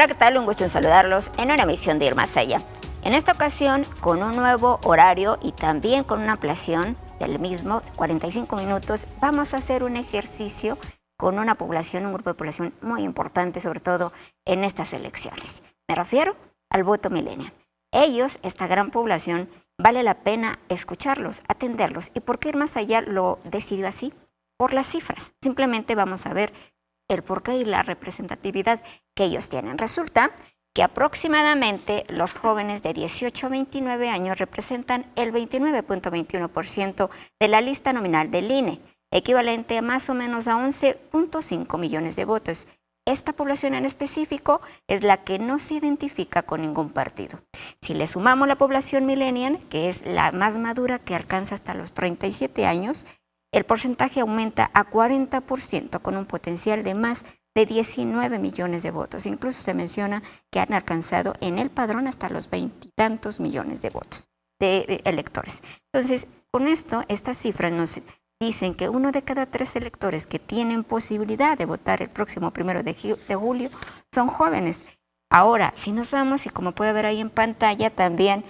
Hola, ¿qué tal? Un gusto en saludarlos en una emisión de Ir Más Allá. En esta ocasión, con un nuevo horario y también con una ampliación del mismo, 45 minutos, vamos a hacer un ejercicio con una población, un grupo de población muy importante, sobre todo en estas elecciones. Me refiero al voto millennial. Ellos, esta gran población, vale la pena escucharlos, atenderlos. ¿Y por qué Ir Más Allá lo decidió así? Por las cifras. Simplemente vamos a ver el porqué y la representatividad que ellos tienen. Resulta que aproximadamente los jóvenes de 18 a 29 años representan el 29.21% de la lista nominal del INE, equivalente a más o menos a 11.5 millones de votos. Esta población en específico es la que no se identifica con ningún partido. Si le sumamos la población millennial, que es la más madura, que alcanza hasta los 37 años, el porcentaje aumenta a 40% con un potencial de más de 19 millones de votos. Incluso se menciona que han alcanzado en el padrón hasta los 20 y tantos millones de votos de electores. Entonces, con esto, estas cifras nos dicen que 1 de cada 3 electores que tienen posibilidad de votar el próximo 1 de julio son jóvenes. Ahora, si nos vamos, y como puede ver ahí en pantalla también,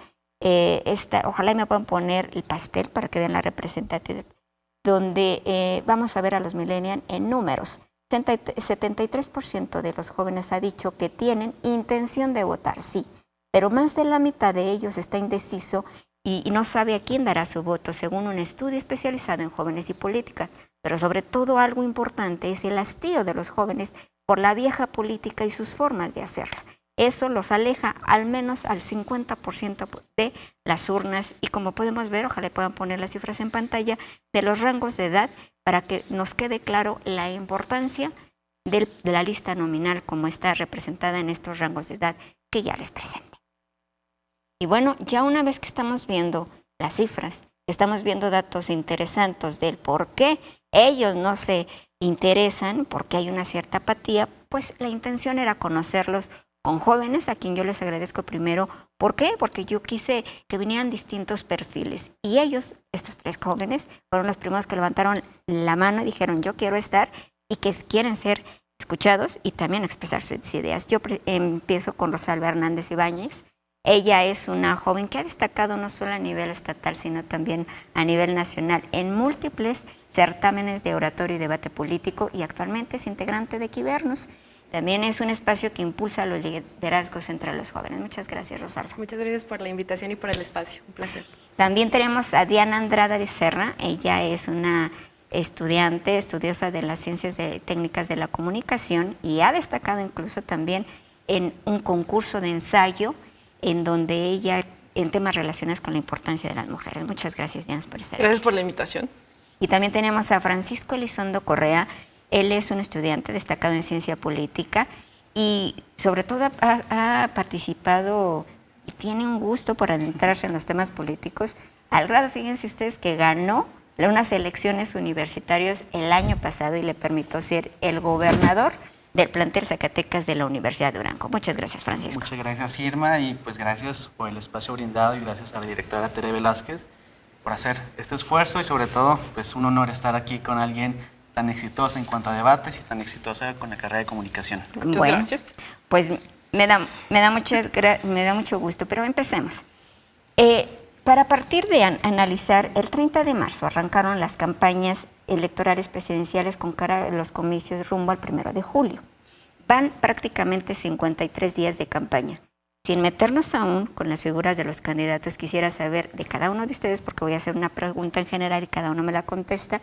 ojalá me puedan poner el pastel para que vean la representatividad, donde vamos a ver a los millennials en números. 73% de los jóvenes ha dicho que tienen intención de votar, sí, pero más de la mitad de ellos está indeciso y no sabe a quién dará su voto, según un estudio especializado en jóvenes y política. Pero sobre todo algo importante es el hastío de los jóvenes por la vieja política y sus formas de hacerla. Eso los aleja al menos al 50% de las urnas y, como podemos ver, ojalá puedan poner las cifras en pantalla, de los rangos de edad para que nos quede claro la importancia de la lista nominal como está representada en estos rangos de edad que ya les presenté. Y bueno, ya una vez que estamos viendo las cifras, estamos viendo datos interesantes del por qué ellos no se interesan, porque hay una cierta apatía, pues la intención era conocerlos con jóvenes, a quien yo les agradezco primero. ¿Por qué? Porque yo quise que vinieran distintos perfiles. Y ellos, estos 3 jóvenes, fueron los primeros que levantaron la mano y dijeron, yo quiero estar, y que quieren ser escuchados y también expresar sus ideas. Yo empiezo con Rosalba Hernández Ibáñez. Ella es una joven que ha destacado no solo a nivel estatal, sino también a nivel nacional en múltiples certámenes de oratorio y debate político, y actualmente es integrante de Equivernos. También es un espacio que impulsa los liderazgos entre los jóvenes. Muchas gracias, Rosalba. Muchas gracias por la invitación y por el espacio. Un placer. También tenemos a Diana Andrada Becerra. Ella es una estudiosa de las ciencias técnicas de la comunicación y ha destacado incluso también en un concurso de ensayo en donde ella, en temas relacionados con la importancia de las mujeres. Muchas gracias, Diana, por estar aquí. Gracias por la invitación. Y también tenemos a Francisco Elizondo Correa. Él es un estudiante destacado en ciencia política y sobre todo ha participado y tiene un gusto por adentrarse en los temas políticos, al grado, fíjense ustedes, que ganó unas elecciones universitarias el año pasado y le permitió ser el gobernador del plantel Zacatecas de la Universidad de Durango. Muchas gracias, Francisco. Muchas gracias, Irma, y pues gracias por el espacio brindado y gracias a la directora Tere Velázquez por hacer este esfuerzo y sobre todo pues un honor estar aquí con alguien tan exitosa en cuanto a debates y tan exitosa con la carrera de comunicación. Muchas bueno, gracias. Pues me da mucho gusto, pero empecemos. Para partir de analizar, el 30 de marzo arrancaron las campañas electorales presidenciales con cara a los comicios rumbo al 1 de julio. Van prácticamente 53 días de campaña. Sin meternos aún con las figuras de los candidatos, quisiera saber de cada uno de ustedes, porque voy a hacer una pregunta en general y cada uno me la contesta,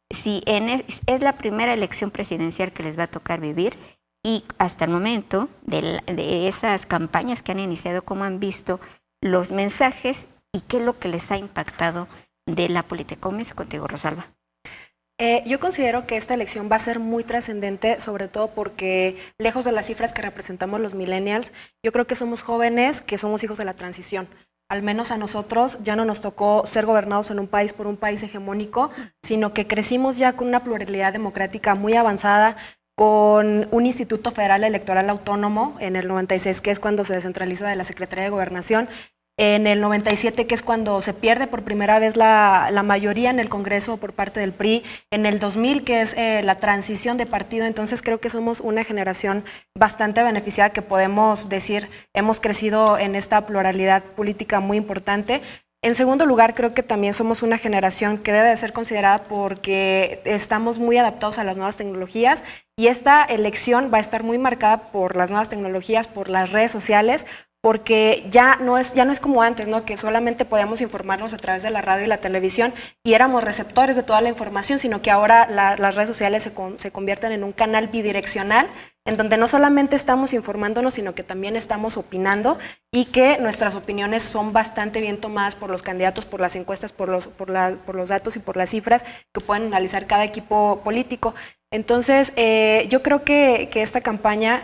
si es la primera elección presidencial que les va a tocar vivir y hasta el momento de esas campañas que han iniciado, cómo han visto los mensajes y qué es lo que les ha impactado de la política. Comienzo contigo, Rosalba. Yo considero que esta elección va a ser muy trascendente, sobre todo porque, lejos de las cifras que representamos los millennials, yo creo que somos jóvenes que somos hijos de la transición. Al menos a nosotros ya no nos tocó ser gobernados en un país por un país hegemónico, sino que crecimos ya con una pluralidad democrática muy avanzada, con un Instituto Federal Electoral Autónomo en el 96, que es cuando se descentraliza de la Secretaría de Gobernación, En el 97, que es cuando se pierde por primera vez la mayoría en el Congreso por parte del PRI. En el 2000, que es la transición de partido. Entonces creo que somos una generación bastante beneficiada, que podemos decir hemos crecido en esta pluralidad política muy importante. En segundo lugar, creo que también somos una generación que debe de ser considerada porque estamos muy adaptados a las nuevas tecnologías, y esta elección va a estar muy marcada por las nuevas tecnologías, por las redes sociales, porque ya no es como antes, ¿no? Que solamente podíamos informarnos a través de la radio y la televisión y éramos receptores de toda la información, sino que ahora las redes sociales se convierten en un canal bidireccional, en donde no solamente estamos informándonos, sino que también estamos opinando, y que nuestras opiniones son bastante bien tomadas por los candidatos, por las encuestas, por los datos y por las cifras que pueden analizar cada equipo político. Entonces, yo creo que esta campaña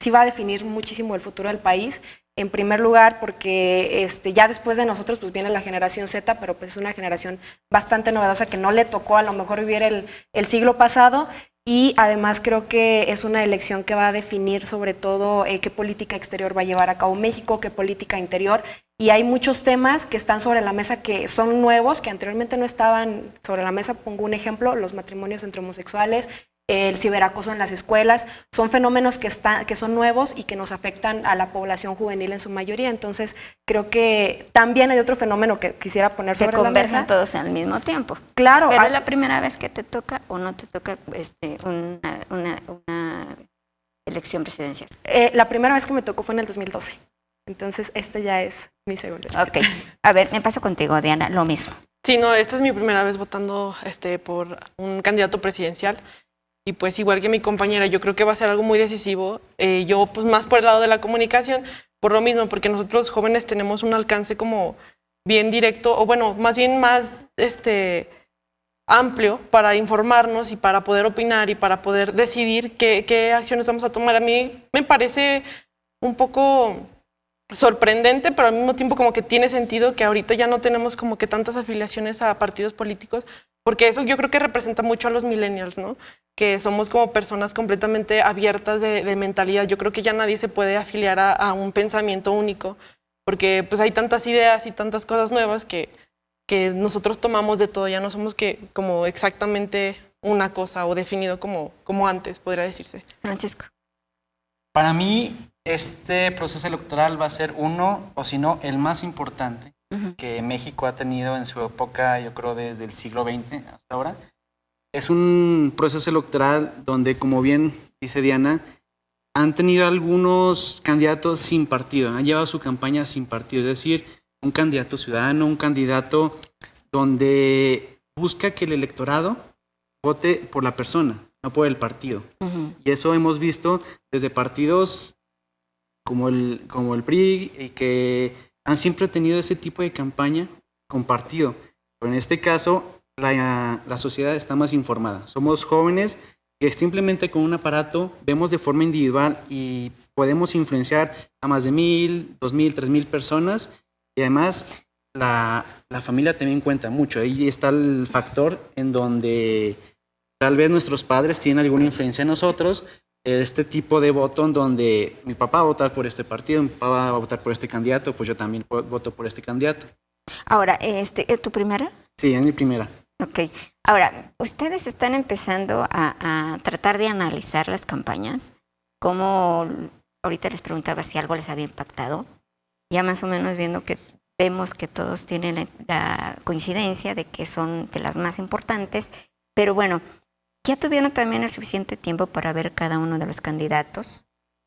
sí va a definir muchísimo el futuro del país. En primer lugar, porque ya después de nosotros pues viene la generación Z, pero pues es una generación bastante novedosa que no le tocó a lo mejor vivir el siglo pasado, y además creo que es una elección que va a definir sobre todo qué política exterior va a llevar a cabo México, qué política interior, y hay muchos temas que están sobre la mesa que son nuevos, que anteriormente no estaban sobre la mesa. Pongo un ejemplo: los matrimonios entre homosexuales, el ciberacoso en las escuelas. Son fenómenos que son nuevos y que nos afectan a la población juvenil en su mayoría. Entonces, creo que también hay otro fenómeno que quisiera poner sobre la mesa. Se conversan todos al mismo tiempo. Claro. ¿Pero es la primera vez que te toca o no te toca una elección presidencial? La primera vez que me tocó fue en el 2012. Entonces, ya es mi segunda elección. Ok. A ver, me paso contigo, Diana, lo mismo. Sí, no, esta es mi primera vez votando por un candidato presidencial. Y pues igual que mi compañera, yo creo que va a ser algo muy decisivo. Yo pues más por el lado de la comunicación, por lo mismo, porque nosotros los jóvenes tenemos un alcance como bien directo, o bueno, más bien más amplio para informarnos y para poder opinar y para poder decidir qué acciones vamos a tomar. A mí me parece un poco sorprendente, pero al mismo tiempo como que tiene sentido que ahorita ya no tenemos como que tantas afiliaciones a partidos políticos, porque eso yo creo que representa mucho a los millennials, ¿no? Que somos como personas completamente abiertas de mentalidad. Yo creo que ya nadie se puede afiliar a un pensamiento único, porque pues hay tantas ideas y tantas cosas nuevas que nosotros tomamos de todo. Ya no somos como exactamente una cosa o definido como antes, podría decirse. Francisco. Para mí, este proceso electoral va a ser uno, o si no, el más importante que México ha tenido en su época, yo creo desde el siglo XX hasta ahora. Es un proceso electoral donde, como bien dice Diana, han tenido algunos candidatos sin partido, han llevado su campaña sin partido, es decir, un candidato ciudadano, un candidato donde busca que el electorado vote por la persona, no por el partido. Y eso hemos visto desde partidos como el PRI, y que han siempre tenido ese tipo de campaña con partido. Pero en este caso, la sociedad está más informada. Somos jóvenes que simplemente con un aparato vemos de forma individual y podemos influenciar a más de 1,000, 2,000, 3,000 personas. Y además, la familia también cuenta mucho. Ahí está el factor en donde tal vez nuestros padres tienen alguna influencia en nosotros. Este tipo de voto en donde mi papá va a votar por este partido, mi papá va a votar por este candidato, pues yo también voto por este candidato. Ahora, ¿es tu primera? Sí, es mi primera. Ok. Ahora, ustedes están empezando a tratar de analizar las campañas, como ahorita les preguntaba si algo les había impactado, ya más o menos viendo que vemos que todos tienen la coincidencia de que son de las más importantes, pero bueno, ya tuvieron también el suficiente tiempo para ver cada uno de los candidatos,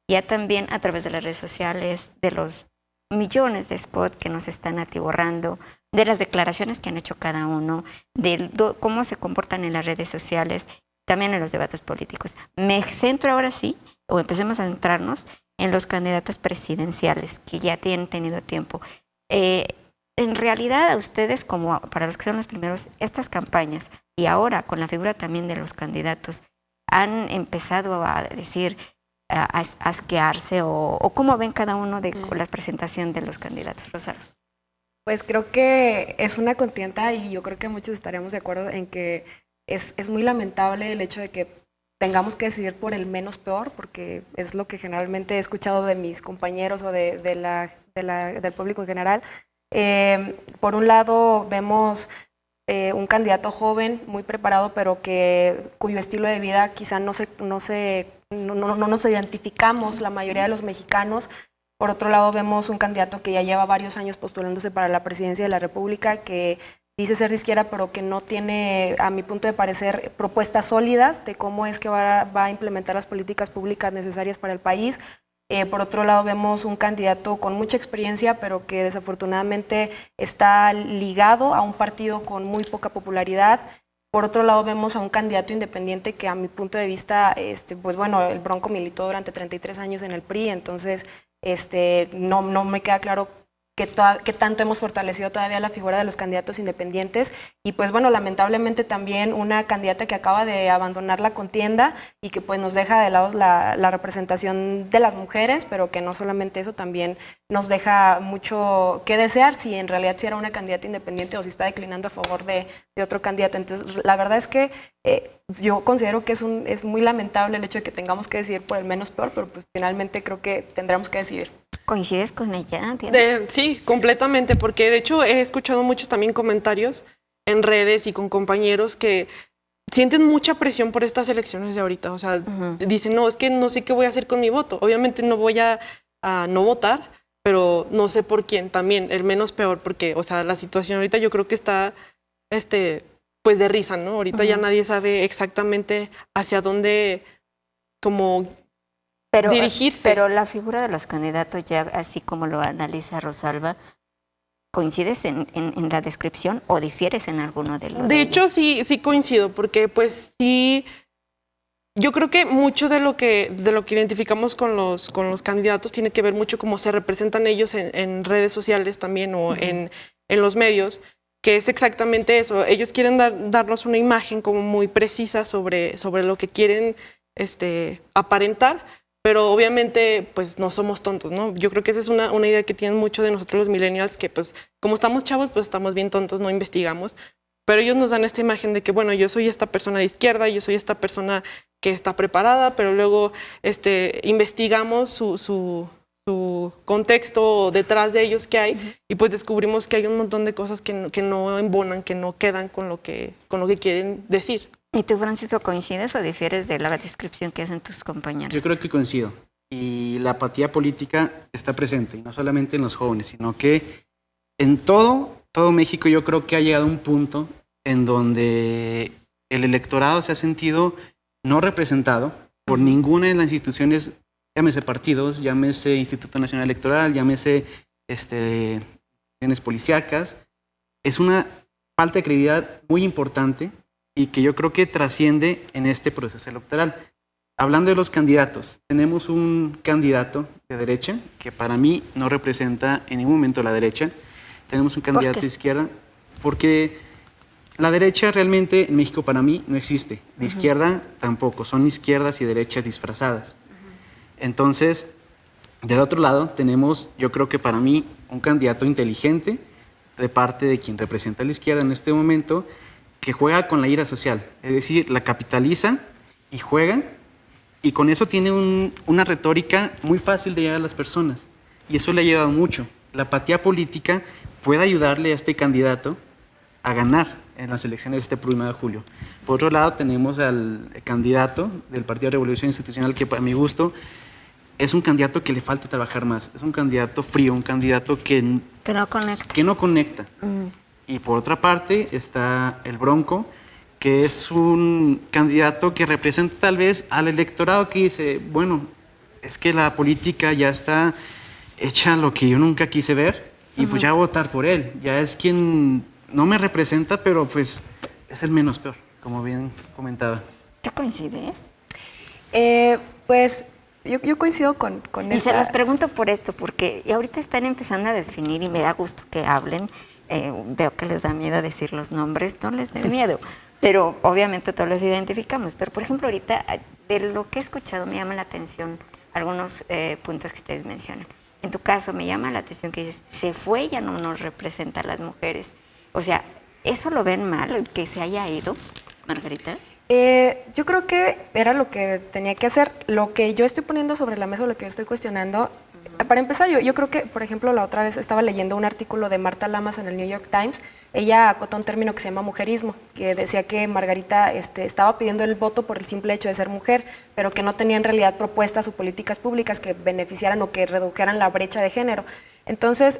ya también a través de las redes sociales, de los millones de spots que nos están atiborrando, de las declaraciones que han hecho cada uno, de cómo se comportan en las redes sociales, también en los debates políticos. Me centro ahora sí, o empecemos a centrarnos en los candidatos presidenciales, que ya tienen tenido tiempo. En realidad, a ustedes, como para los que son los primeros, estas campañas, y ahora con la figura también de los candidatos, han empezado a decir, a asquearse, o cómo ven cada uno de la presentación de los candidatos. Rosario. Pues creo que es una contienda, y yo creo que muchos estaremos de acuerdo en que es muy lamentable el hecho de que tengamos que decidir por el menos peor, porque es lo que generalmente he escuchado de mis compañeros o de del público en general. Por un lado, vemos un candidato joven, muy preparado, pero cuyo estilo de vida quizá no nos identificamos la mayoría de los mexicanos. Por otro lado, vemos un candidato que ya lleva varios años postulándose para la presidencia de la República, que dice ser de izquierda, pero que no tiene, a mi punto de parecer, propuestas sólidas de cómo es que va a implementar las políticas públicas necesarias para el país. Por otro lado, vemos un candidato con mucha experiencia, pero que desafortunadamente está ligado a un partido con muy poca popularidad. Por otro lado, vemos a un candidato independiente que, a mi punto de vista, pues bueno, el Bronco militó durante 33 años en el PRI, entonces no me queda claro qué tanto hemos fortalecido todavía la figura de los candidatos independientes. Y pues bueno, lamentablemente también una candidata que acaba de abandonar la contienda y que pues nos deja de lado la representación de las mujeres, pero que no solamente eso, también nos deja mucho que desear si en realidad si era una candidata independiente o si está declinando a favor de otro candidato. Entonces, la verdad es que yo considero que es muy lamentable el hecho de que tengamos que decidir por el menos peor, pero pues finalmente creo que tendremos que decidir. ¿Coincides con ella? Sí, completamente, porque de hecho he escuchado muchos también comentarios en redes y con compañeros que sienten mucha presión por estas elecciones de ahorita. O sea, dicen, no, es que no sé qué voy a hacer con mi voto. Obviamente no voy a no votar, pero no sé por quién también, el menos peor, porque, o sea, la situación ahorita yo creo que está, pues de risa, ¿no? Ahorita ya nadie sabe exactamente hacia dónde, como dirigirse. Pero la figura de los candidatos, ya así como lo analiza Rosalba, ¿coincides en la descripción o difieres en alguno de los? De hecho, sí coincido, porque pues sí, yo creo que mucho de lo que identificamos con los candidatos tiene que ver mucho cómo se representan ellos en redes sociales también o en los medios, que es exactamente eso. Ellos quieren darnos una imagen como muy precisa sobre lo que quieren aparentar, pero obviamente pues no somos tontos, ¿no? Yo creo que esa es una idea que tienen mucho de nosotros los millennials, que pues como estamos chavos, pues estamos bien tontos, no investigamos, pero ellos nos dan esta imagen de que, bueno, yo soy esta persona de izquierda, yo soy esta persona que está preparada, pero luego investigamos su contexto detrás de ellos que hay, y pues descubrimos que hay un montón de cosas que no embonan, que no quedan con lo que quieren decir. ¿Y tú, Francisco, coincides o difieres de la descripción que hacen tus compañeros? Yo creo que coincido. Y la apatía política está presente, y no solamente en los jóvenes, sino que en todo México yo creo que ha llegado un punto en donde el electorado se ha sentido no representado por ninguna de las instituciones, llámese partidos, llámese Instituto Nacional Electoral, llámese instituciones policíacas. Es una falta de credibilidad muy importante y que yo creo que trasciende en este proceso electoral. Hablando de los candidatos, tenemos un candidato de derecha que para mí no representa en ningún momento la derecha. Tenemos un candidato de izquierda porque la derecha realmente en México para mí no existe. De izquierda tampoco, son izquierdas y derechas disfrazadas. Entonces, del otro lado tenemos, yo creo que para mí, un candidato inteligente de parte de quien representa a la izquierda en este momento, que juega con la ira social, es decir, la capitaliza y juega, y con eso tiene una retórica muy fácil de llegar a las personas, y eso le ha ayudado mucho. La apatía política puede ayudarle a este candidato a ganar en las elecciones de este 1 de julio. Por otro lado, tenemos al candidato del Partido de Revolución Institucional, que para mi gusto es un candidato que le falta trabajar más, es un candidato frío, un candidato que no conecta. Y por otra parte está el Bronco, que es un candidato que representa tal vez al electorado que dice, bueno, es que la política ya está hecha lo que yo nunca quise ver y pues ya voy a votar por él. Ya es quien no me representa, pero pues es el menos peor, como bien comentaba. ¿Tú coincides? Pues yo coincido con y se los pregunto por esto, porque ahorita están empezando a definir y me da gusto que hablen. Veo que les da miedo decir los nombres, no les dé miedo, pero obviamente todos los identificamos. Pero por ejemplo ahorita de lo que he escuchado me llama la atención algunos puntos que ustedes mencionan. En tu caso me llama la atención que dices, se fue, ya no nos representa a las mujeres. O sea, ¿eso lo ven mal, que se haya ido, Margarita? Yo creo que era lo que tenía que hacer. Lo que yo estoy poniendo sobre la mesa, lo que yo estoy cuestionando, Para empezar, yo creo que, por ejemplo, la otra vez estaba leyendo un artículo de Marta Lamas en el New York Times. Ella acota un término que se llama mujerismo, que decía que Margarita estaba pidiendo el voto por el simple hecho de ser mujer, pero que no tenía en realidad propuestas o políticas públicas que beneficiaran o que redujeran la brecha de género. Entonces,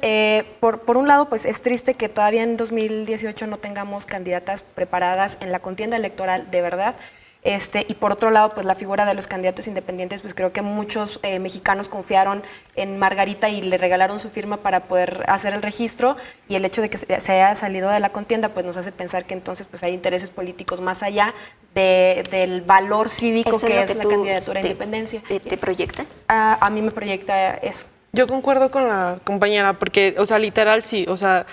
por un lado, pues es triste que todavía en 2018 no tengamos candidatas preparadas en la contienda electoral de verdad. Y por otro lado, pues la figura de los candidatos independientes, pues creo que muchos mexicanos confiaron en Margarita y le regalaron su firma para poder hacer el registro, y el hecho de que se haya salido de la contienda pues nos hace pensar que entonces pues hay intereses políticos más allá del valor cívico que es la candidatura a independencia. ¿Te proyecta? A mí me proyecta eso. Yo concuerdo con la compañera, porque, o sea, literal sí, o sea,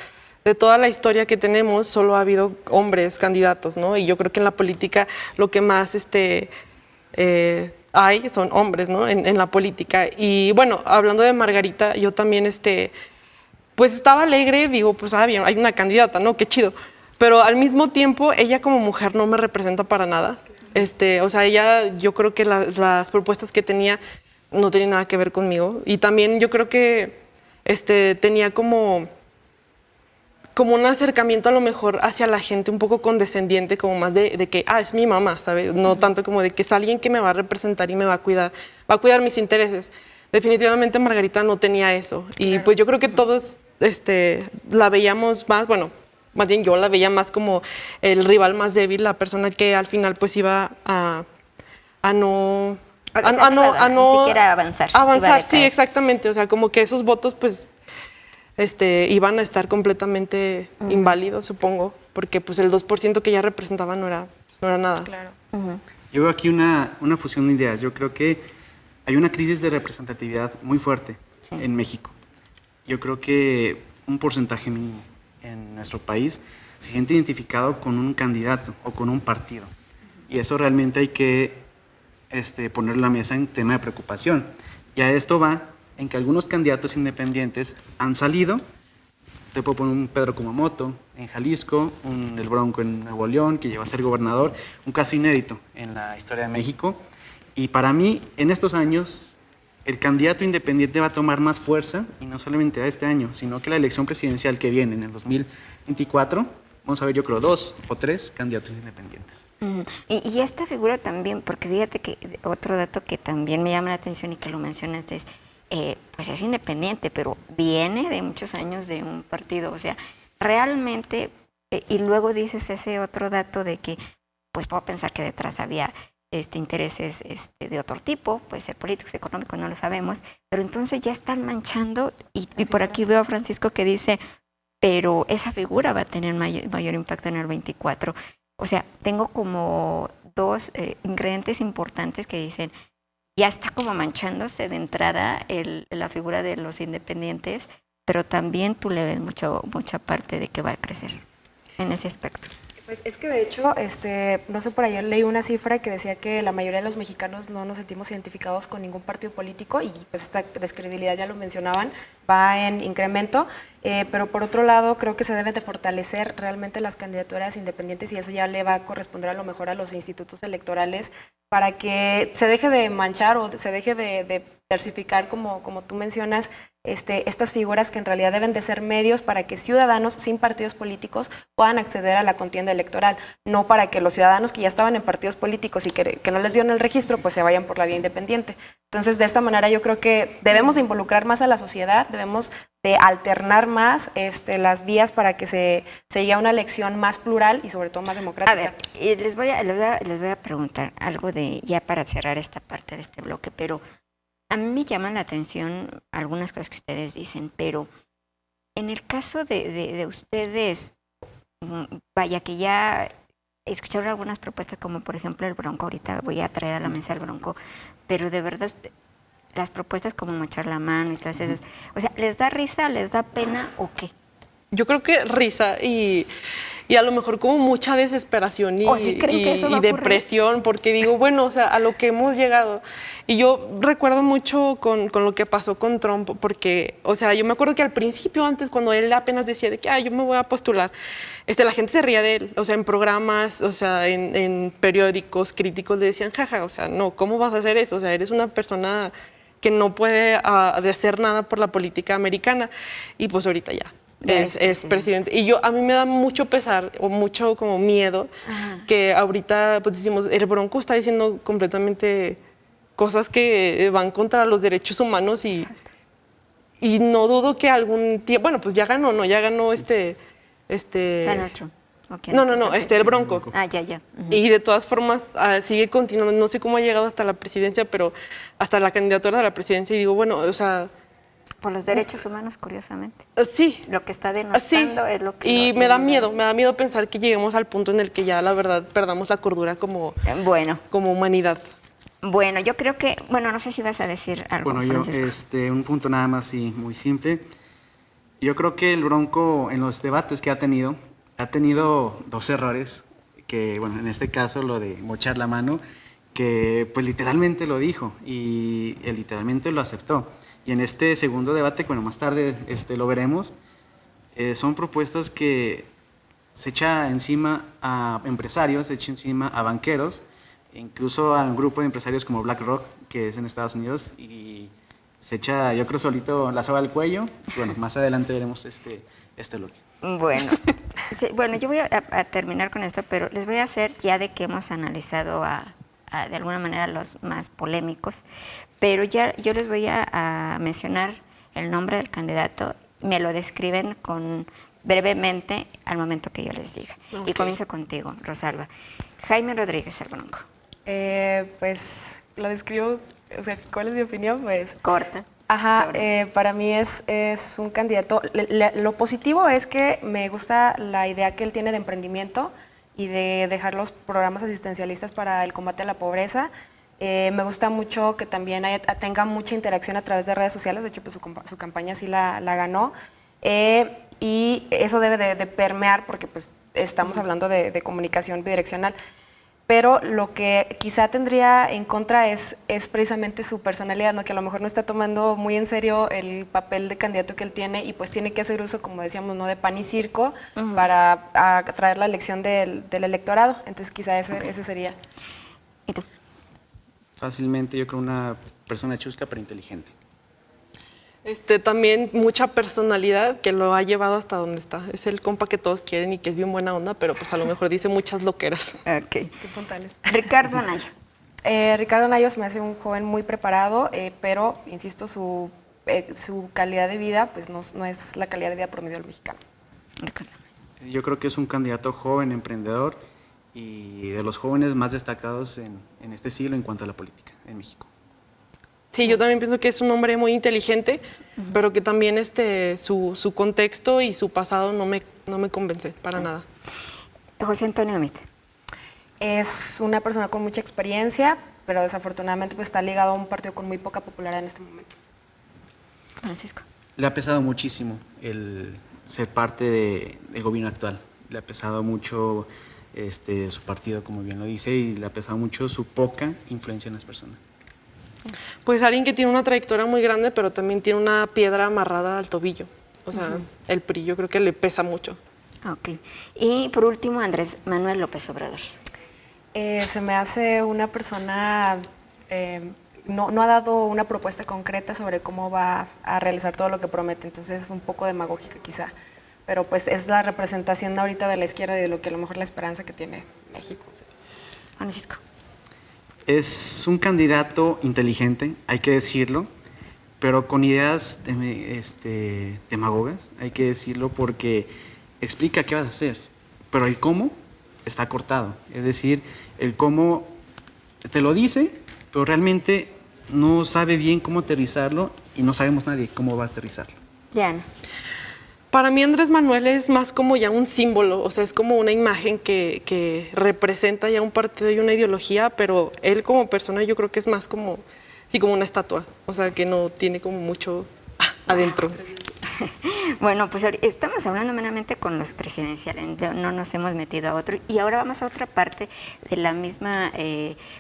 de toda la historia que tenemos, solo ha habido hombres candidatos, ¿no? Y yo creo que en la política lo que más hay son hombres, ¿no? En la política. Y bueno, hablando de Margarita, yo también, pues estaba alegre, digo, pues bien, hay una candidata, ¿no? Qué chido. Pero al mismo tiempo, ella como mujer no me representa para nada. O sea, ella, yo creo que las propuestas que tenía no tenían nada que ver conmigo. Y también yo creo que tenía como un acercamiento a lo mejor hacia la gente un poco condescendiente, como más de que, es mi mamá, ¿sabes? No tanto como de que es alguien que me va a representar y me va a cuidar mis intereses. Definitivamente Margarita no tenía eso. Y claro, pues yo creo que todos la veíamos más, bueno, más bien yo la veía más como el rival más débil, la persona que al final pues iba a no ni siquiera avanzar. Avanzar, sí, exactamente. O sea, como que esos votos pues iban a estar completamente inválidos, supongo, porque pues el 2% que ya representaba no era nada. Claro. Yo veo aquí una fusión de ideas. Yo creo que hay una crisis de representatividad muy fuerte en México. Yo creo que un porcentaje mínimo en nuestro país se siente identificado con un candidato o con un partido. Y eso realmente hay que poner la mesa en tema de preocupación. Y a esto va en que algunos candidatos independientes han salido. Te puedo poner un Pedro Kumamoto en Jalisco, el Bronco en Nuevo León, que llegó a ser gobernador, un caso inédito en la historia de México. Y para mí, en estos años, el candidato independiente va a tomar más fuerza, y no solamente a este año, sino que la elección presidencial que viene en el 2024, vamos a ver, yo creo, 2 o 3 candidatos independientes. Y esta figura también, porque fíjate que otro dato que también me llama la atención y que lo mencionaste es, pues es independiente, pero viene de muchos años de un partido, o sea, realmente, y luego dices ese otro dato de que, pues puedo pensar que detrás había intereses de otro tipo, puede ser políticos, económicos, no lo sabemos, pero entonces ya están manchando, y por aquí veo a Francisco que dice, pero esa figura va a tener mayor impacto en el 24. O sea, tengo como dos ingredientes importantes que dicen, ya está como manchándose de entrada la figura de los independientes, pero también tú le ves mucha parte de que va a crecer en ese aspecto. Pues es que de hecho, no sé, por ahí leí una cifra que decía que la mayoría de los mexicanos no nos sentimos identificados con ningún partido político, y pues esta descredibilidad, ya lo mencionaban, va en incremento, pero por otro lado creo que se deben de fortalecer realmente las candidaturas independientes, y eso ya le va a corresponder a lo mejor a los institutos electorales, para que se deje de manchar o se deje de diversificar, como tú mencionas, estas figuras que en realidad deben de ser medios para que ciudadanos sin partidos políticos puedan acceder a la contienda electoral, no para que los ciudadanos que ya estaban en partidos políticos y que no les dieron el registro, pues se vayan por la vía independiente. Entonces, de esta manera yo creo que debemos de involucrar más a la sociedad, debemos de alternar más las vías para que se llegue a una elección más plural y sobre todo más democrática. A ver, les voy a preguntar algo ya para cerrar esta parte de este bloque, pero a mí me llaman la atención algunas cosas que ustedes dicen, pero en el caso de ustedes, vaya que ya escucharon algunas propuestas como por ejemplo el Bronco, ahorita voy a traer a la mesa el Bronco, pero de verdad las propuestas como mochar la mano y todas esas, o sea, ¿les da risa, les da pena o qué? Yo creo que risa y a lo mejor como mucha desesperación y depresión, porque digo, bueno, o sea, a lo que hemos llegado. Y yo recuerdo mucho con lo que pasó con Trump, porque, o sea, yo me acuerdo que al principio, antes, cuando él apenas decía de que, yo me voy a postular, la gente se ría de él, o sea, en programas, o sea, en periódicos críticos le decían, jaja, o sea, no, ¿cómo vas a hacer eso? O sea, eres una persona que no puede de hacer nada por la política americana. Y pues ahorita ya. Es presidente. Y a mí me da mucho pesar o mucho como miedo que ahorita pues decimos, el Bronco está diciendo completamente cosas que van contra los derechos humanos y no dudo que algún tiempo, bueno, pues ya ganó, ¿no? Ya ganó Donald Trump. No, el Bronco. Ya. Y de todas formas sigue continuando, no sé cómo ha llegado hasta la presidencia, pero hasta la candidatura de la presidencia y digo, bueno, o sea... Por los derechos humanos, curiosamente. Sí. Lo que está denostando es lo que... Y me da miedo pensar que lleguemos al punto en el que ya la verdad perdamos la cordura como humanidad. Bueno, yo creo que, no sé si vas a decir algo, Bueno, Francisco. un punto nada más y muy simple. Yo creo que el Bronco en los debates que ha tenido dos errores, que bueno, en este caso lo de mochar la mano, que pues literalmente lo dijo y él literalmente lo aceptó. Y en este segundo debate, bueno, más tarde lo veremos, son propuestas que se echa encima a empresarios, se echa encima a banqueros, incluso a un grupo de empresarios como BlackRock, que es en Estados Unidos, y se echa, yo creo, solito la soga al cuello. Bueno, más adelante veremos este bloque. Bueno, yo voy a terminar con esto, pero les voy a hacer, ya de que hemos analizado de alguna manera los más polémicos, pero ya yo les voy a mencionar el nombre del candidato, me lo describen brevemente al momento que yo les diga. Okay. Y comienzo contigo, Rosalba. Jaime Rodríguez, el Bronco. Pues lo describo, o sea, ¿cuál es mi opinión? Pues corta. Para mí es un candidato. Lo positivo es que me gusta la idea que él tiene de emprendimiento y de dejar los programas asistencialistas para el combate a la pobreza. Me gusta mucho que también tenga mucha interacción a través de redes sociales. De hecho, pues su campaña sí la ganó. Y eso debe de permear porque pues estamos hablando de comunicación bidireccional. Pero lo que quizá tendría en contra es precisamente su personalidad, ¿no? Que a lo mejor no está tomando muy en serio el papel de candidato que él tiene y pues tiene que hacer uso, como decíamos, ¿no? de pan y circo para atraer la elección del electorado. Entonces quizá ese sería. ¿Y tú? Fácilmente yo creo una persona chusca pero inteligente. También mucha personalidad que lo ha llevado hasta donde está. Es el compa que todos quieren y que es bien buena onda, pero pues a lo mejor dice muchas loqueras. Ok. Qué puntales. Ricardo Anaya. Ricardo Anaya se me hace un joven muy preparado, pero, insisto, su calidad de vida pues no es la calidad de vida promedio del mexicano. Yo creo que es un candidato joven, emprendedor y de los jóvenes más destacados en este siglo en cuanto a la política en México. Sí, yo también pienso que es un hombre muy inteligente, pero que también su contexto y su pasado no me convence para nada. José Antonio Meade. Es una persona con mucha experiencia, pero desafortunadamente pues está ligado a un partido con muy poca popularidad en este momento. Francisco. Le ha pesado muchísimo el ser parte del gobierno actual. Le ha pesado mucho su partido, como bien lo dice, y le ha pesado mucho su poca influencia en las personas. Pues alguien que tiene una trayectoria muy grande, pero también tiene una piedra amarrada al tobillo. O sea, el PRI yo creo que le pesa mucho. Ok. Y por último, Andrés Manuel López Obrador. Se me hace una persona, no ha dado una propuesta concreta sobre cómo va a realizar todo lo que promete, entonces es un poco demagógica quizá, pero pues es la representación ahorita de la izquierda y de lo que a lo mejor la esperanza que tiene México. Francisco. Es un candidato inteligente, hay que decirlo, pero con ideas demagogas, hay que decirlo, porque explica qué va a hacer, pero el cómo está cortado. Es decir, el cómo te lo dice, pero realmente no sabe bien cómo aterrizarlo y no sabemos nadie cómo va a aterrizarlo. Diana. Para mí Andrés Manuel es más como ya un símbolo, o sea, es como una imagen que representa ya un partido y una ideología, pero él como persona yo creo que es más como, sí, como una estatua, o sea, que no tiene como mucho adentro. Bueno, pues estamos hablando meramente con los presidenciales, no nos hemos metido a otro. Y ahora vamos a otra parte de la misma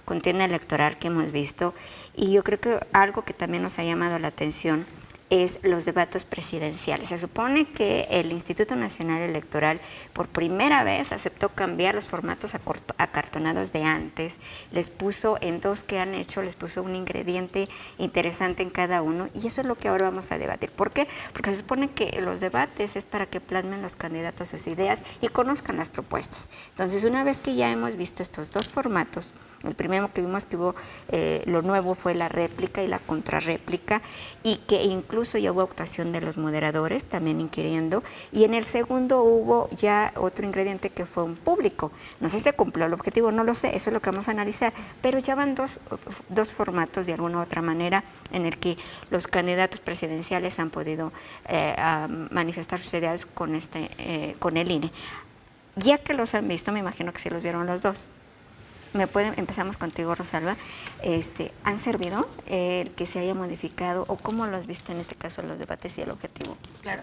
contienda electoral que hemos visto. Y yo creo que algo que también nos ha llamado la atención es los debates presidenciales. Se supone que el Instituto Nacional Electoral por primera vez aceptó cambiar los formatos acartonados de antes, les puso en dos que han hecho, les puso un ingrediente interesante en cada uno, y eso es lo que ahora vamos a debatir. ¿Por qué? Porque se supone que los debates es para que plasmen los candidatos sus ideas y conozcan las propuestas. Entonces, una vez que ya hemos visto estos dos formatos, el primero que vimos que hubo, lo nuevo fue la réplica y la contrarréplica, y que incluso ya hubo actuación de los moderadores también inquiriendo, y en el segundo hubo ya otro ingrediente que fue un público. No sé si se cumplió el objetivo, no lo sé, eso es lo que vamos a analizar, pero ya van dos formatos de alguna u otra manera en el que los candidatos presidenciales han podido manifestar sus ideas con el INE. Ya que los han visto, me imagino que sí los vieron los dos. Empezamos contigo, Rosalba. ¿Han servido el que se haya modificado, o cómo lo has visto en este caso los debates y el objetivo? Claro.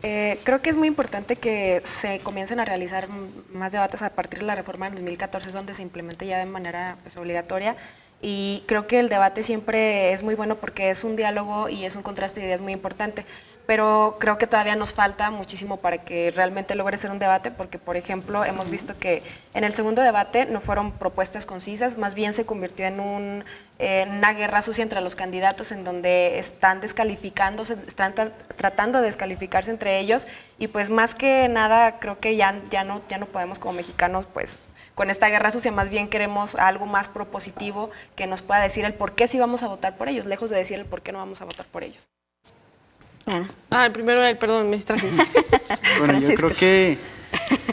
Creo que es muy importante que se comiencen a realizar más debates a partir de la reforma del 2014, donde se implemente ya de manera obligatoria. Y creo que el debate siempre es muy bueno porque es un diálogo y es un contraste de ideas muy importante. Pero creo que todavía nos falta muchísimo para que realmente logre ser un debate, porque, por ejemplo, hemos visto que en el segundo debate no fueron propuestas concisas, más bien se convirtió en una guerra sucia entre los candidatos, en donde están descalificándose, están tratando de descalificarse entre ellos, y pues más que nada creo que ya no podemos como mexicanos pues con esta guerra sucia. Más bien queremos algo más propositivo que nos pueda decir el por qué sí vamos a votar por ellos, lejos de decir el por qué no vamos a votar por ellos. Primero perdón, me distraje. Bueno, yo creo que,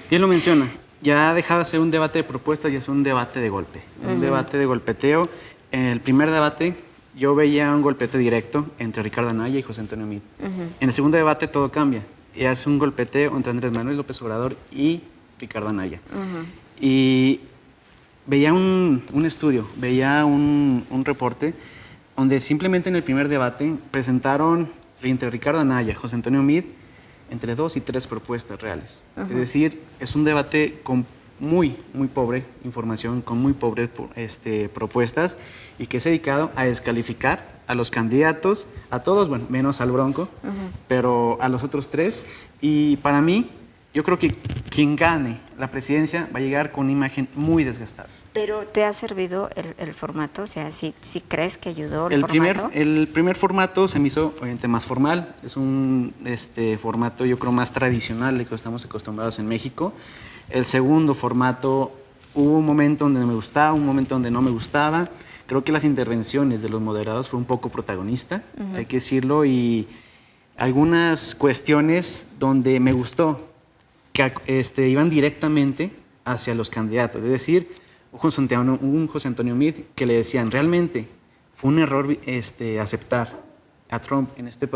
bien lo menciona, ya ha dejado de ser un debate de propuestas y es un debate de golpe, un debate de golpeteo. En el primer debate yo veía un golpeteo directo entre Ricardo Anaya y José Antonio Meade. En el segundo debate todo cambia, y hace un golpeteo entre Andrés Manuel López Obrador y Ricardo Anaya. Y veía un estudio, veía un reporte donde simplemente en el primer debate presentaron entre Ricardo Anaya y José Antonio Meade entre 2 y 3 propuestas reales. Es decir, es un debate con muy pobre información, con muy pobres propuestas, y que se ha dedicado a descalificar a los candidatos, a todos, bueno, menos al Bronco, pero a los otros 3. Y para mí, yo creo que quien gane la presidencia va a llegar con una imagen muy desgastada. ¿Pero te ha servido el formato? O sea, ¿sí crees que ayudó el formato? El primer formato se me hizo obviamente más formal. Es un formato, yo creo, más tradicional de que estamos acostumbrados en México. El segundo formato, hubo un momento donde me gustaba, un momento donde no me gustaba. Creo que las intervenciones de los moderados fue un poco protagonista, hay que decirlo, y algunas cuestiones donde me gustó que iban directamente hacia los candidatos. Es decir, un José Antonio Meade que le decían, realmente fue un error aceptar a Trump en este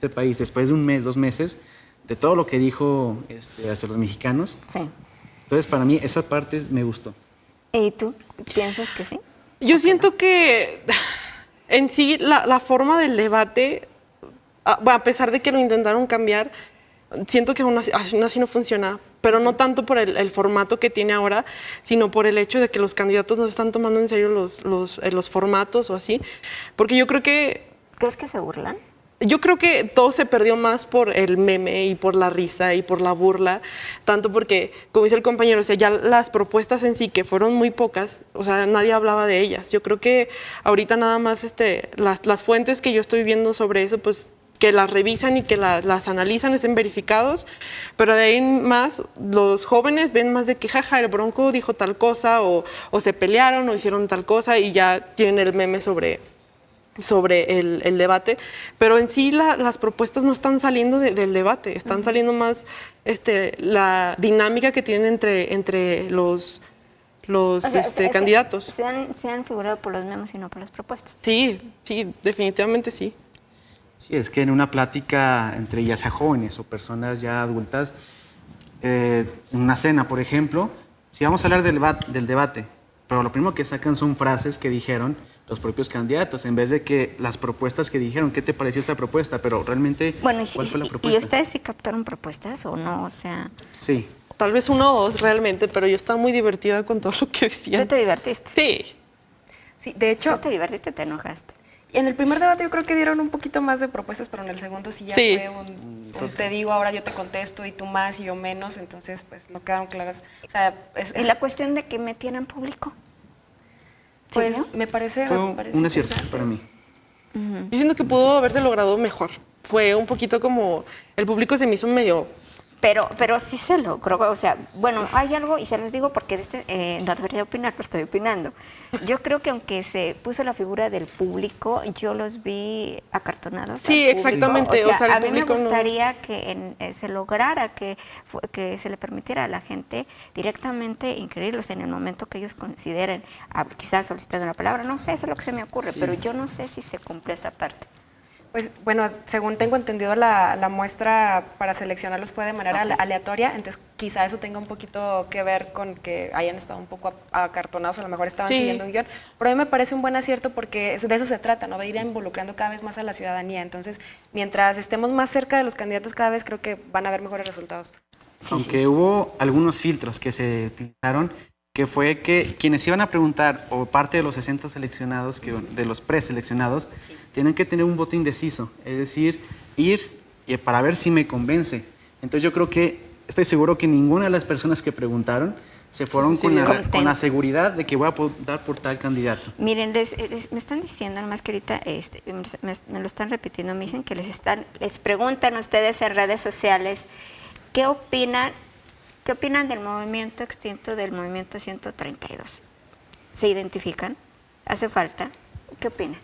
país después de un mes, 2 meses, de todo lo que dijo hacia los mexicanos. Sí. Entonces, para mí, esa parte me gustó. ¿Y tú piensas que sí? Yo siento que en sí la forma del debate, a pesar de que lo intentaron cambiar, siento que aún así no funciona, pero no tanto por el formato que tiene ahora, sino por el hecho de que los candidatos no se están tomando en serio los formatos o así, porque yo creo que... ¿Crees que se burlan? Yo creo que todo se perdió más por el meme y por la risa y por la burla, tanto porque, como dice el compañero, o sea, ya las propuestas en sí, que fueron muy pocas, o sea, nadie hablaba de ellas. Yo creo que ahorita nada más las fuentes que yo estoy viendo sobre eso, pues que las revisan y que las analizan, estén verificados, pero de ahí más los jóvenes ven más de que jaja, el Bronco dijo tal cosa, o se pelearon o hicieron tal cosa, y ya tienen el meme sobre el debate, pero en sí las propuestas no están saliendo del debate, están saliendo más la dinámica que tienen entre los candidatos. Se han figurado por los memes y no por las propuestas. Sí, definitivamente sí. Sí, es que en una plática entre ya sea jóvenes o personas ya adultas, en una cena, por ejemplo, si vamos a hablar del debate, pero lo primero que sacan son frases que dijeron los propios candidatos, en vez de que las propuestas que dijeron, ¿qué te pareció esta propuesta? Pero realmente, bueno, ¿cuál fue la propuesta? ¿Y ustedes sí captaron propuestas o no? O sea... Sí. Tal vez 1 o 2 realmente, pero yo estaba muy divertida con todo lo que decían. ¿Tú te divertiste? Sí. Sí, de hecho... ¿Tú te divertiste o te enojaste? En el primer debate yo creo que dieron un poquito más de propuestas, pero en el segundo sí ya Sí. fue un te digo, ahora yo te contesto y tú más y yo menos, entonces pues no quedaron claras. O sea, Y la cuestión de que metieran público. pues ¿Sí, no? me parece Fue me parece un acierto interesante. para mí. Yo siento que pudo haberse logrado mejor. Fue un poquito como, el público se me hizo medio... Pero sí se logró, o sea, bueno, hay algo, y se los digo porque no debería opinar, pero estoy opinando. Yo creo que aunque se puso la figura del público, yo los vi acartonados. Sí, al público. exactamente, O sea, el a mí me público no- gustaría que se lograra que se le permitiera a la gente directamente inscribirlos en el momento que ellos consideren, quizás solicitando la palabra, no sé, eso es lo que se me ocurre, pero yo no sé si se cumple esa parte. Pues bueno, según tengo entendido, la muestra para seleccionarlos fue de manera aleatoria, entonces quizá eso tenga un poquito que ver con que hayan estado un poco acartonados, a lo mejor estaban Sí. siguiendo un guión, pero a mí me parece un buen acierto porque de eso se trata, ¿no? De ir involucrando cada vez más a la ciudadanía, entonces mientras estemos más cerca de los candidatos cada vez creo que van a haber mejores resultados. Sí, Aunque hubo algunos filtros que se utilizaron, que fue que quienes iban a preguntar, o parte de los 60 seleccionados, de los preseleccionados, tienen que tener un voto indeciso, es decir, ir para ver si me convence. Entonces yo creo que, estoy seguro que ninguna de las personas que preguntaron se fueron con la seguridad de que voy a votar por tal candidato. Miren, me están diciendo, nomás que ahorita me lo están repitiendo, me dicen que les preguntan ustedes en redes sociales, ¿qué opinan del movimiento extinto del movimiento 132? ¿Se identifican? ¿Hace falta? ¿Qué opinan?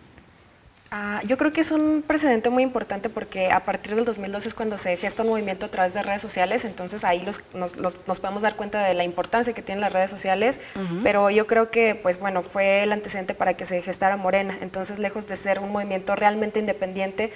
Yo creo que es un precedente muy importante porque a partir del 2012 es cuando se gesta un movimiento a través de redes sociales, entonces ahí nos podemos dar cuenta de la importancia que tienen las redes sociales, pero yo creo que pues bueno, fue el antecedente para que se gestara Morena, entonces lejos de ser un movimiento realmente independiente,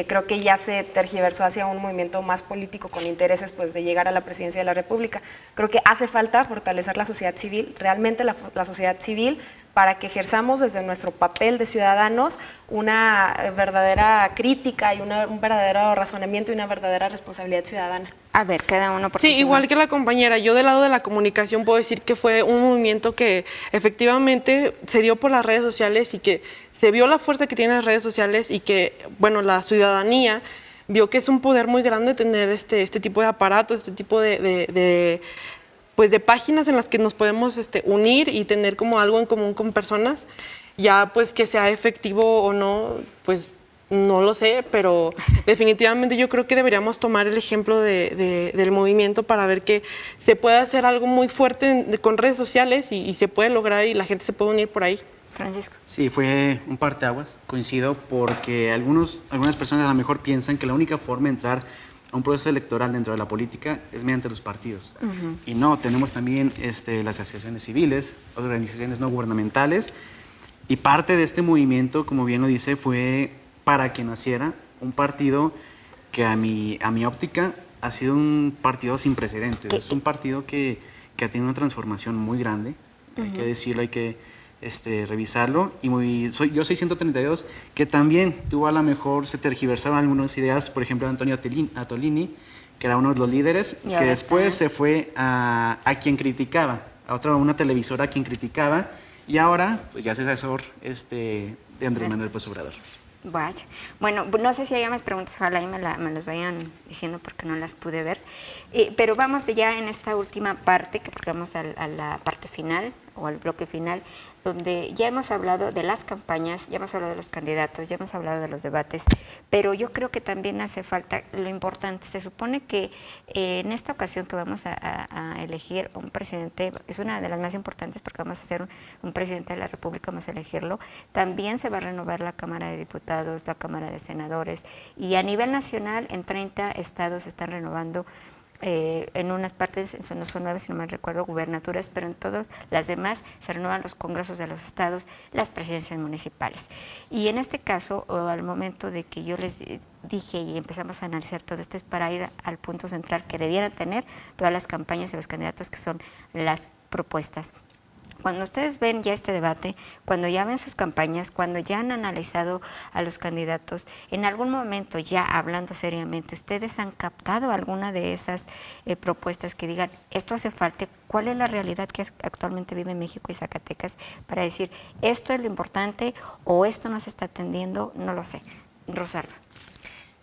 creo que ya se tergiversó hacia un movimiento más político con intereses pues de llegar a la presidencia de la República. Creo que hace falta fortalecer la sociedad civil, realmente la sociedad civil, para que ejerzamos desde nuestro papel de ciudadanos una verdadera crítica y un verdadero razonamiento y una verdadera responsabilidad ciudadana. A ver, cada uno por Sí, igual que la compañera, yo del lado de la comunicación puedo decir que fue un movimiento que efectivamente se dio por las redes sociales y que se vio la fuerza que tienen las redes sociales y que, bueno, la ciudadanía vio que es un poder muy grande tener este tipo de aparatos, este tipo de páginas en las que nos podemos unir y tener como algo en común con personas. Ya pues que sea efectivo o no, pues no lo sé, pero definitivamente yo creo que deberíamos tomar el ejemplo del movimiento para ver que se puede hacer algo muy fuerte con redes sociales y se puede lograr y la gente se puede unir por ahí. Francisco. Sí, fue un parteaguas, coincido, porque algunas personas a lo mejor piensan que la única forma de entrar a un proceso electoral dentro de la política es mediante los partidos. Y no, tenemos también las asociaciones civiles, organizaciones no gubernamentales, y parte de este movimiento, como bien lo dice, fue para que naciera un partido que a mi óptica ha sido un partido sin precedentes. Es un partido que ha tenido una transformación muy grande, hay que decirlo, hay que revisarlo. Y yo soy 132, que también tuvo a lo mejor, se tergiversaron algunas ideas, por ejemplo, de Antonio Atolini, que era uno de los líderes, que después se fue a quien criticaba, a una televisora a quien criticaba, y ahora pues ya es asesor de Andrés Manuel López Obrador. Vaya. Bueno, no sé si hay más preguntas, ojalá y me las vayan diciendo porque no las pude ver. Pero vamos ya en esta última parte, porque vamos a la parte final o al bloque final, donde ya hemos hablado de las campañas, ya hemos hablado de los candidatos, ya hemos hablado de los debates, pero yo creo que también hace falta lo importante. Se supone que en esta ocasión que vamos a elegir un presidente, es una de las más importantes porque vamos a hacer un presidente de la República, vamos a elegirlo, también se va a renovar la Cámara de Diputados, la Cámara de Senadores, y a nivel nacional en 30 estados se están renovando. En unas partes no son 9, si no mal recuerdo, gubernaturas, pero en todas las demás se renuevan los congresos de los estados, las presidencias municipales. Y en este caso, al momento de que yo les dije y empezamos a analizar todo esto, es para ir al punto central que debieran tener todas las campañas de los candidatos, que son las propuestas. Cuando ustedes ven ya este debate, cuando ya ven sus campañas, cuando ya han analizado a los candidatos, en algún momento ya hablando seriamente, ¿ustedes han captado alguna de esas propuestas que digan, esto hace falta? ¿Cuál es la realidad que actualmente vive México y Zacatecas para decir, esto es lo importante o esto no se está atendiendo? No lo sé. Rosalba.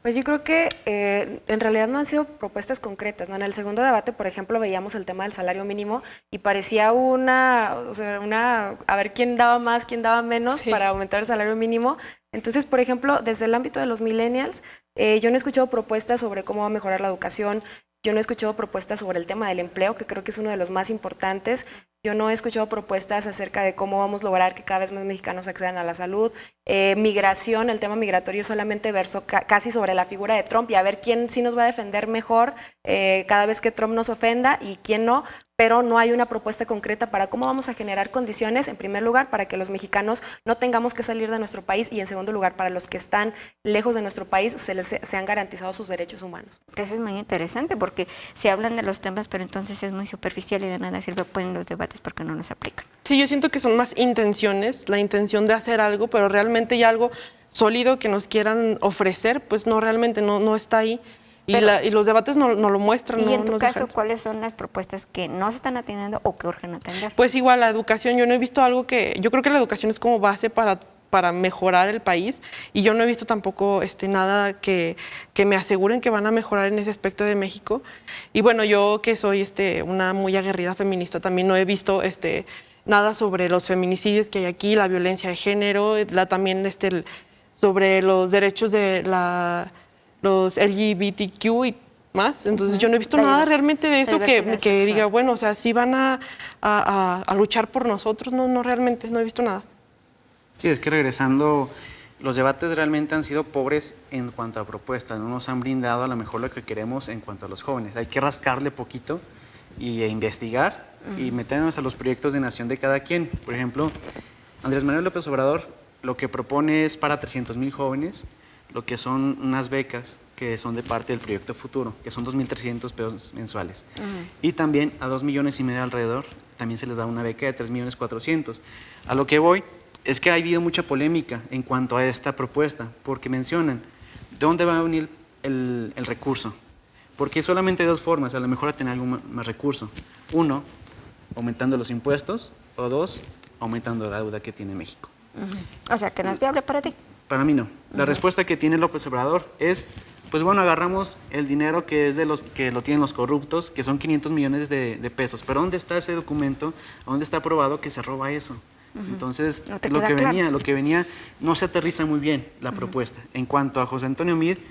Pues yo creo que en realidad no han sido propuestas concretas, ¿no? En el segundo debate, por ejemplo, veíamos el tema del salario mínimo y parecía a ver quién daba más, quién daba menos para aumentar el salario mínimo. Entonces, por ejemplo, desde el ámbito de los millennials, yo no he escuchado propuestas sobre cómo va a mejorar la educación. Yo no he escuchado propuestas sobre el tema del empleo, que creo que es uno de los más importantes. Yo no he escuchado propuestas acerca de cómo vamos a lograr que cada vez más mexicanos accedan a la salud. Migración, el tema migratorio solamente versó casi sobre la figura de Trump y a ver quién sí nos va a defender mejor cada vez que Trump nos ofenda y quién no, pero no hay una propuesta concreta para cómo vamos a generar condiciones, en primer lugar, para que los mexicanos no tengamos que salir de nuestro país y, en segundo lugar, para los que están lejos de nuestro país, sean garantizados sus derechos humanos. Eso es muy interesante porque se hablan de los temas, pero entonces es muy superficial y de nada sirve poner los debates porque no nos aplican. Sí, yo siento que son más intenciones, la intención de hacer algo, pero realmente ya algo sólido que nos quieran ofrecer, pues no, realmente no está ahí. Y los debates no lo muestran. Y en tu caso, ¿cuáles son las propuestas que no se están atendiendo o que urgen atender? Pues igual, la educación, yo no he visto algo que... Yo creo que la educación es como base para mejorar el país y yo no he visto tampoco nada que me aseguren que van a mejorar en ese aspecto de México. Y bueno, yo que soy una muy aguerrida feminista, también no he visto nada sobre los feminicidios que hay aquí, la violencia de género, también sobre los derechos de los LGBTQ y más. Entonces yo no he visto nada realmente de eso que diga, bueno, o sea, sí van a luchar por nosotros. No, realmente no he visto nada. Sí, es que regresando, los debates realmente han sido pobres en cuanto a propuestas, no nos han brindado a lo mejor lo que queremos en cuanto a los jóvenes. Hay que rascarle poquito y investigar y meternos a los proyectos de nación de cada quien. Por ejemplo, Andrés Manuel López Obrador lo que propone es para 300,000 jóvenes, lo que son unas becas que son de parte del Proyecto Futuro, que son 2,300 pesos mensuales. Y también a 2,5 millones alrededor, también se les da una beca de 3,400,000. A lo que voy es que ha habido mucha polémica en cuanto a esta propuesta, porque mencionan, ¿de dónde va a venir el recurso? Porque solamente hay dos formas, a lo mejor a tener algún más recurso. Uno, aumentando los impuestos, o dos, aumentando la deuda que tiene México. O sea, que no es viable para ti. Para mí no. La respuesta que tiene López Obrador es, pues bueno, agarramos el dinero que es de los que lo tienen los corruptos, que son 500 millones de pesos. Pero ¿dónde está ese documento? ¿Dónde está probado que se roba eso? Entonces, no lo que venía no se aterriza muy bien la propuesta. En cuanto a José Antonio Meade,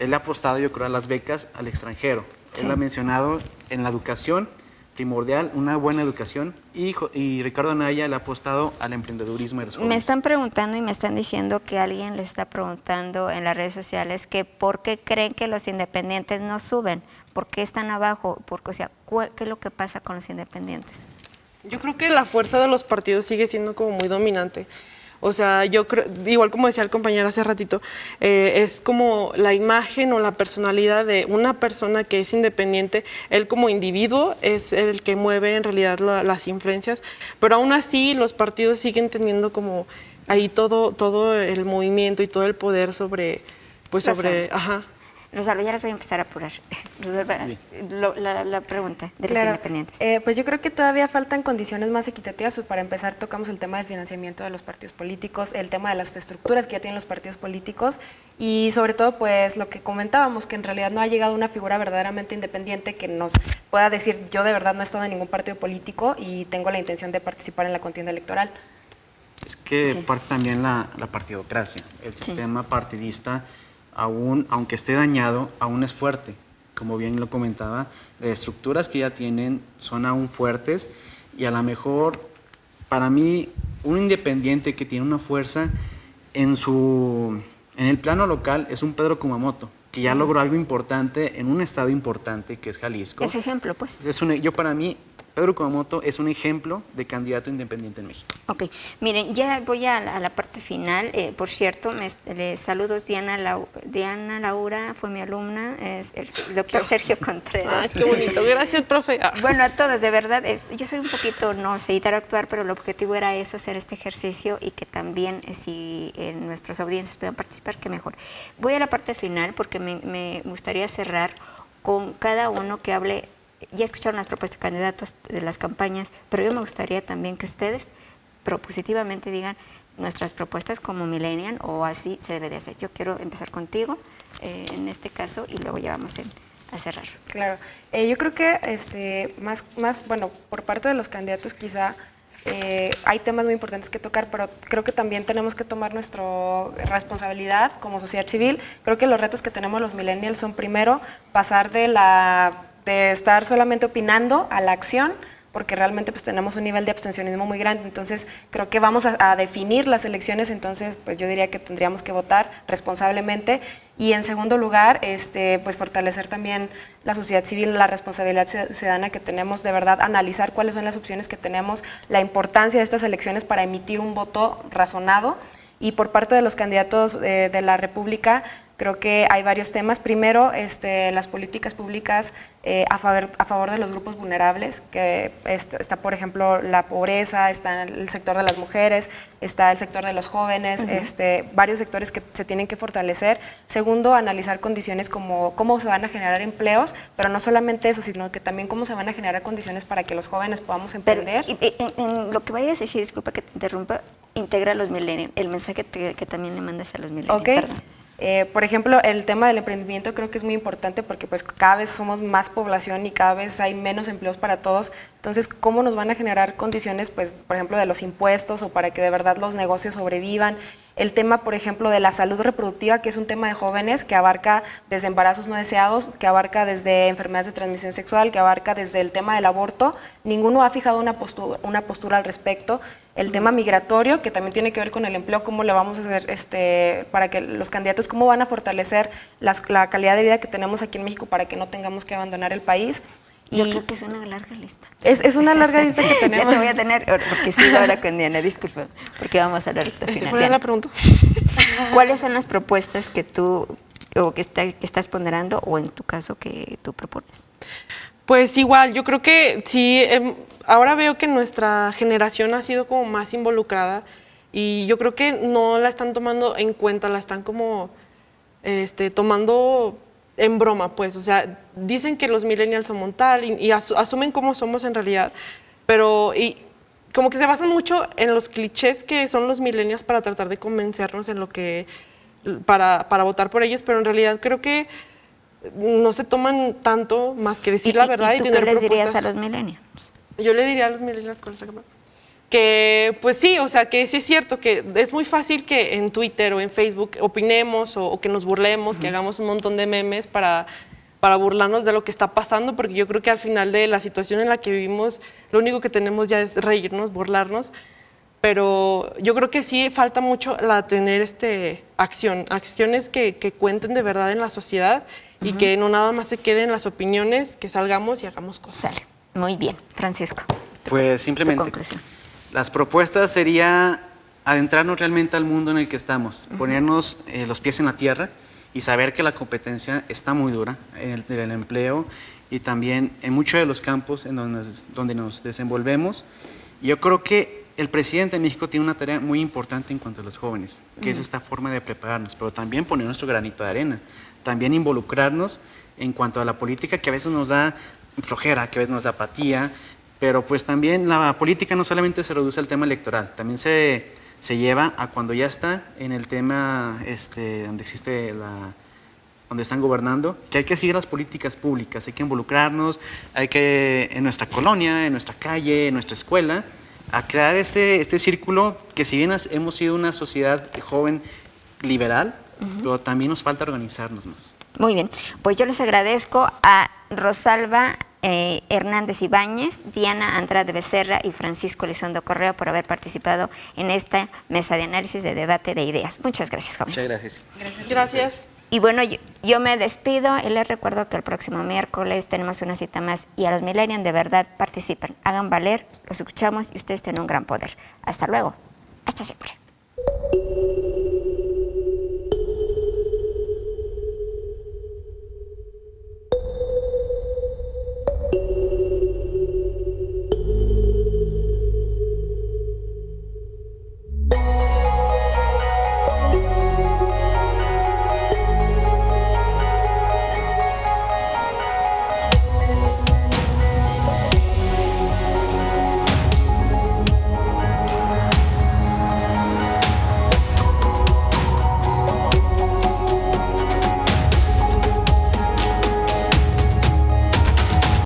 él ha apostado, yo creo, a las becas al extranjero. Él ha mencionado en la educación primordial, una buena educación, y Ricardo Anaya le ha apostado al emprendedurismo de los jóvenes. Me están preguntando y me están diciendo que alguien le está preguntando en las redes sociales que por qué creen que los independientes no suben, por qué están abajo, porque, o sea, ¿qué es lo que pasa con los independientes? Yo creo que la fuerza de los partidos sigue siendo como muy dominante. O sea, yo creo, igual como decía el compañero hace ratito, es como la imagen o la personalidad de una persona que es independiente. Él como individuo es el que mueve en realidad las influencias, pero aún así los partidos siguen teniendo como ahí todo el movimiento y todo el poder sobre, pues sobre, Rosalba, ya les voy a empezar a apurar. La pregunta de los independientes. Pues yo creo que todavía faltan condiciones más equitativas. Para empezar, tocamos el tema del financiamiento de los partidos políticos, el tema de las estructuras que ya tienen los partidos políticos y sobre todo, pues lo que comentábamos, que en realidad no ha llegado una figura verdaderamente independiente que nos pueda decir, yo de verdad no he estado en ningún partido político y tengo la intención de participar en la contienda electoral. Es que parte también la partidocracia, el sistema partidista. Aunque esté dañado, aún es fuerte. Como bien lo comentaba, las estructuras que ya tienen son aún fuertes y a lo mejor, para mí, un independiente que tiene una fuerza en el plano local es un Pedro Kumamoto, que ya logró algo importante en un estado importante que es Jalisco. Ese ejemplo, pues. Para mí, Pedro Kumamoto es un ejemplo de candidato independiente en México. Ok, miren, ya voy a la parte final. Por cierto, saludos Diana Laura, fue mi alumna, es el doctor Sergio Contreras. Qué bonito, gracias, profe. Bueno, a todos, de verdad, yo soy un poquito, no sé, interactuar, pero el objetivo era eso, hacer este ejercicio y que también, si nuestras audiencias puedan participar, que mejor. Voy a la parte final porque me gustaría cerrar con cada uno que hable. Ya escucharon las propuestas de candidatos de las campañas, pero yo me gustaría también que ustedes propositivamente digan nuestras propuestas como millennial o así se debe de hacer. Yo quiero empezar contigo en este caso y luego ya vamos a cerrar. Claro, yo creo que bueno, por parte de los candidatos quizá hay temas muy importantes que tocar, pero creo que también tenemos que tomar nuestra responsabilidad como sociedad civil. Creo que los retos que tenemos los millennials son primero pasar de estar solamente opinando a la acción, porque realmente pues tenemos un nivel de abstencionismo muy grande. Entonces creo que vamos a definir las elecciones, entonces pues yo diría que tendríamos que votar responsablemente. Y en segundo lugar, pues fortalecer también la sociedad civil, la responsabilidad ciudadana que tenemos, de verdad analizar cuáles son las opciones que tenemos, la importancia de estas elecciones para emitir un voto razonado. Y por parte de los candidatos de la República, creo que hay varios temas. Primero, las políticas públicas a favor de los grupos vulnerables, que está, por ejemplo, la pobreza, está el sector de las mujeres, está el sector de los jóvenes, varios sectores que se tienen que fortalecer. Segundo, analizar condiciones como cómo se van a generar empleos, pero no solamente eso, sino que también cómo se van a generar condiciones para que los jóvenes podamos emprender. Pero, en lo que vayas a decir, disculpa que te interrumpa, integra a los millennials, el mensaje que también le mandas a los millennials. Ok. Por ejemplo, el tema del emprendimiento creo que es muy importante porque pues cada vez somos más población y cada vez hay menos empleos para todos. Entonces, ¿cómo nos van a generar condiciones, pues, por ejemplo, de los impuestos o para que de verdad los negocios sobrevivan? El tema, por ejemplo, de la salud reproductiva, que es un tema de jóvenes que abarca desde embarazos no deseados, que abarca desde enfermedades de transmisión sexual, que abarca desde el tema del aborto. Ninguno ha fijado una postura al respecto. El tema migratorio, que también tiene que ver con el empleo, cómo le vamos a hacer para que los candidatos, cómo van a fortalecer la calidad de vida que tenemos aquí en México para que no tengamos que abandonar el país. Yo creo que es una larga lista. Es una larga lista que tenemos. Ya te voy a tener, porque sigo ahora con Diana, disculpa, porque vamos a hablar al final. ¿Cuál es la pregunta? ¿Cuáles son las propuestas que tú, o que estás ponderando, o en tu caso, que tú propones? Pues igual, yo creo que sí, ahora veo que nuestra generación ha sido como más involucrada y yo creo que no la están tomando en cuenta, la están como tomando en broma, pues, o sea, dicen que los millennials somos tal y asumen cómo somos en realidad, pero como que se basan mucho en los clichés que son los millennials para tratar de convencernos en lo que, para votar por ellos, pero en realidad creo que no se toman tanto más que decir la verdad y tú tener qué les dirías propuestas. a los millennials? Yo le diría a los millennials que pues sí, o sea, que sí es cierto que es muy fácil que en Twitter o en Facebook opinemos o que nos burlemos, que hagamos un montón de memes para burlarnos de lo que está pasando, porque yo creo que al final de la situación en la que vivimos, lo único que tenemos ya es reírnos, burlarnos, pero yo creo que sí falta mucho tener acciones que cuenten de verdad en la sociedad y que no nada más se queden las opiniones, que salgamos y hagamos cosas. Sale. Muy bien. Francisco. Pues simplemente, las propuestas sería adentrarnos realmente al mundo en el que estamos, ponernos los pies en la tierra y saber que la competencia está muy dura en el empleo y también en muchos de los campos en donde nos desenvolvemos. Yo creo que el presidente de México tiene una tarea muy importante en cuanto a los jóvenes, que es esta forma de prepararnos, pero también poner nuestro granito de arena, también involucrarnos en cuanto a la política, que a veces nos da flojera, que a veces nos da apatía, pero pues también la política no solamente se reduce al tema electoral, también se lleva a cuando ya está en el tema donde están gobernando, que hay que seguir las políticas públicas, hay que involucrarnos, hay que en nuestra colonia, en nuestra calle, en nuestra escuela, a crear este círculo que si bien hemos sido una sociedad joven liberal, pero también nos falta organizarnos más. Muy bien, pues yo les agradezco a Rosalba Hernández Ibáñez, Diana Andrade Becerra y Francisco Elizondo Correa por haber participado en esta mesa de análisis de debate de ideas. Muchas gracias, jóvenes. Muchas gracias. Gracias. Y bueno, yo me despido y les recuerdo que el próximo miércoles tenemos una cita más y a los millennials de verdad participen, hagan valer, los escuchamos y ustedes tienen un gran poder. Hasta luego, hasta siempre.